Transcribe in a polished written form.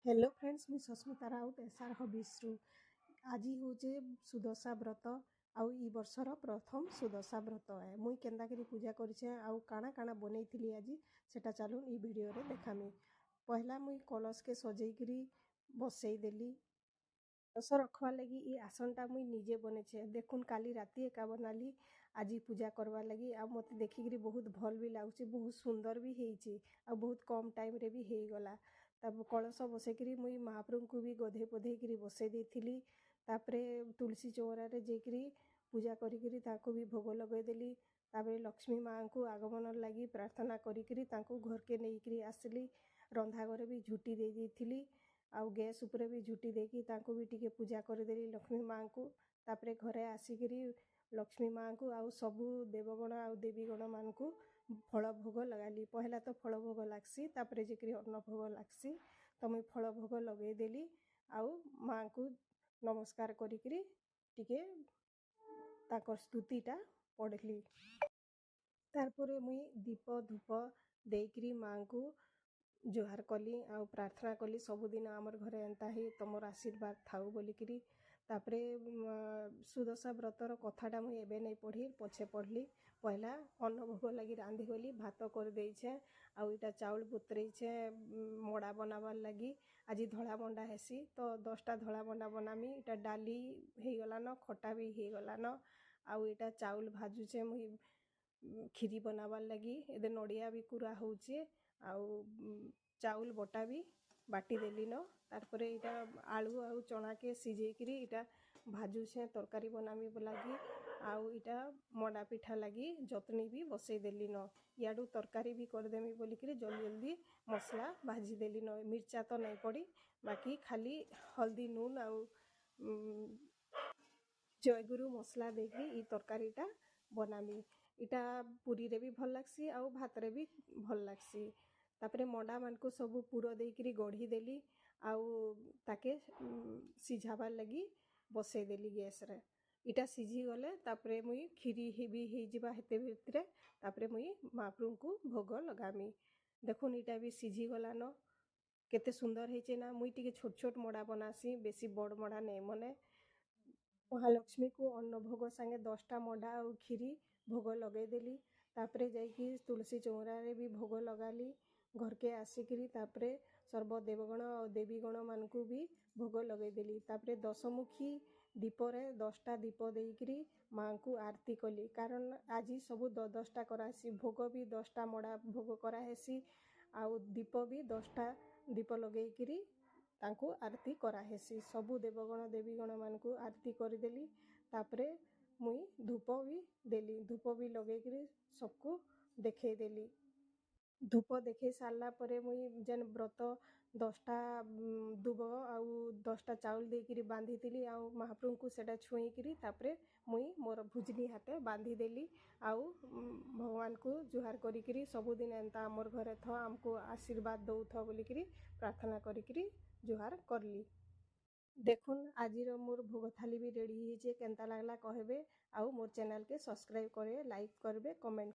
Hello friends, मुझे Sasmita Raut SR hobbies आज हूँ सुदशा व्रत आउ ई वर्षर प्रथम सुदशा व्रत है। मुई केन्दाकरी पूजा करें आउ काଣା काଣା बनई आज सेटा चलून ई वीडियो रे देखामी। पहला मुई कलश के सजेकरी बसई देली। कलश रखवा लगी ई आसनटा मुई निजे बनेछे। देखुन काली राति एका बनाली आज पूजा करवा लगी आ मते देखिकरी बहुत भल भी लागुचे, बहुत सुंदर भी हेइची आ बहुत कम टाइम रे भी हेई गला। तब कलश बसैकरी मुई महाप्रभु को भी गधे पधेकरी बसई देथिली। तापरे तुलसी चौरा रे जेकरी पूजा करिकरी ताको भी भोग लगई देली। तापरे लक्ष्मी माँ को आगमन लगी प्रार्थना करिकरी ताको घर के नेइकरी आसली। रंधा घरे भी झुटी दे देथिली आउ गैस उपरे भी झुटी देकी ताको भी टिके पूजा करदेली लक्ष्मी माँ को। तापरे घरे आसिकरी लक्ष्मी माँ को आउ सबू देवगण आउ देवीगण मान को फल भोग लगाली। पहला तो फल भोग लागसी, तापरे जेकरी अन्न भोग लागसी। तो मुई फल भोग लगे देली आउ माँ को नमस्कार करिकरी टिके ताकर स्तुतिटा पढ़ली। तारपरे मुई दीप धूप देकरी माँ को जुहार कली आउ प्रार्थना कली सबुदिन आमर घरे एंता ही तमर आशीर्वाद थाउ बोलिकरी। तापरे सुदशा व्रतर कथाटा मुई एबे नहीं पढ़ी, पछे पढ़ली। पहला अन्न भोग लगी रांधी गली, भात कर देइछे आउ इटा चाउल बुतरेइछे मड़ा बनाबार लगी। आज धड़ा मंडा हेसी तो 10टा धड़ा मंडा बनामी। इटा डाली हेई गलान, खटा भी हेई गलान आउ इटा चाउल भाजुचे मुई खीरी बनाबार लगी। एदे नड़िया भी कुरा होचे आउ चाउल बटा भी बाटी देली न। तारपरे इटा आलू आउ चना के सिझेकरी इटा भाजुछे तरकारी बनामी लगी। आउ इटा मंडा पिठा लगी जतनी भी बसई देली न। याडू तरकारी भी करदेमी बोलिकरी जल्दी जल्दी मसला भाजी देली न। मिर्चा तो नहीं पड़ी, बाकी खाली हल्दी नून आउ जयगुरु मसला देकी ई तरकारीटा बनामी। इटा पूरी रे भी भल लागसी आउ भात रे भी भल लागसी। तापरे मंडा मान को सबू पूरा देकरी गढ़ी देली आउ ताके सिझाबार लगी बसई देली गैस रे। इटा सिझी गले तापरे मुई खीरी भी हेई जिबा हेते भितरे तापरे मुई महाप्रभु को भोग लगामी। देखुन इटा भी सिझी गला न, केते सुंदर हेइचे ना। मुई टिके छोट छोट मड़ा बनासी, बेसी बड़ मड़ा नहीं मने। महालक्ष्मी को अन्न भोग संगे 10टा मंडा और खीरी भोग लगे देली। तापरे जाइकी तुलसी चौरा रे भी भोग लगाली। घर के आसिकरी तापरे सर्व देवगण और देवीगण मान को भी भोग लगे देली। तापरे दशमुखी दीप रे 10टा दीप देकरी माँ को आरती कली। कारण आज सबू 10टा करासी, भोग भी 10टा मड़ा भोग कराहेसी आउ दीप भी 10टा दीप लगेकरी तांको आरती कराहेसी। सबू देवगण देवीगण मान को आरती करदेली। तापरे मुई धूप भी देली, धूप भी लगेकरी सबको देखे देली। धूप देखे सारला परे मुई जेन व्रत 10टा दुब आउ 10टा चाउल देकरी बांधी आउ महाप्रभु को सेटा छुईकरी तापरे मुई मोर भुजनी हाथे बांधी देली आउ भगवान को जुहार करिकरी सबुदिन एंता आमर घरे थ आमको आशीर्वाद दउथ बोलिकरी प्रार्थना करिकरी जुहार करली। देखुन आजिर मोर भोग थाली भी रेडी होइछे। केनता लागला कहबे आउ मोर चैनल के सब्सक्राइब करे, लाइक करबे, कमेंट